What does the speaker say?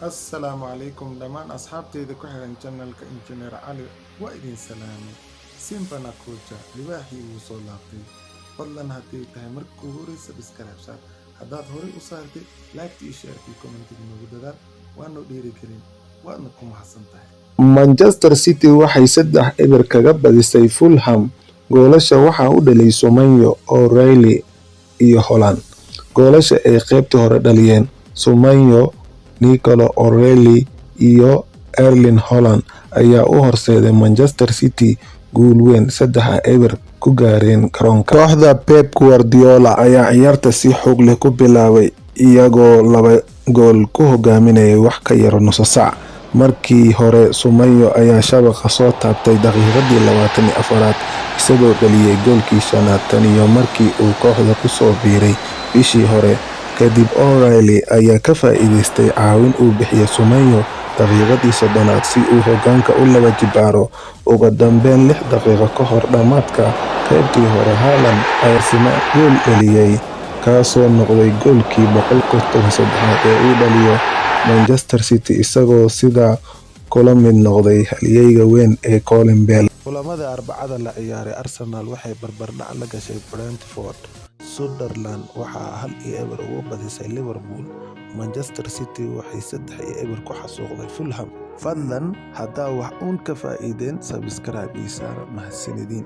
السلام عليكم دمان أصحابتي إذا كحرن channel إنجنير علي وإذن سلامي سيمبانا كوجا لواحي وصولاتي فضلا هاتي تهي مركو هوري سبسكرايب سار هداد هوري وصارتي لايك تي شيرتي كومنتي نوغدادات وانو ديري كريم وانكم حسن تهي Manchester City waxay 3-0 kaga badisay Fulham. Goolasha waxaa u dhaliyay Soumare, O'Reilly iyo Haaland. Goolasha ay qaybtii hore dhaliyeen Soumare, Nicolo O'Reilly iyo Erling Haaland ayaa u horseeday Manchester City guul weyn 3-0 ku gaareen garoonka. Kooxda Pep Guardiola ayaa ciyaarta si xoog leh ku bilaabay iyagoo 2 gool ku hogaaminayay wax ka yar nus saac. Markii hore Soumare ayaa shabaqa soo taabtay daqiiqadii 24aad isagoo dhaliyay goolkii shanaad tan iyo markii uu kooxda ku soo biiray bishii hore. Kadib O'Reilly ayaa ka faa'iidaystay caawin uu bixiyay Soumare daqiiqadii 30aad si uu hoggaanka u laba jibaaro. Ugu dambeyn 6 daqiiqo ka hor dhamaadka qaybtii hore Haaland ayaa isna gool dhaliyay kaasoo noqday goolkii 113aad ee uu dhaliyo Manchester City isagoo sidaa kula mid noqday halyeyga weyn ee Colin Bell. Kulamada Arbacada la ciyaaray Arsenal waxay barbardhac la gashay Brentford. Sunderland waxaa 1-0 uga badisay Liverpool. Manchester City waxay 3-0 ku xasuuqday Fulham. Fadlan haddaa wax uun ka faa'iideen subscribe ii saar mahadsanidin.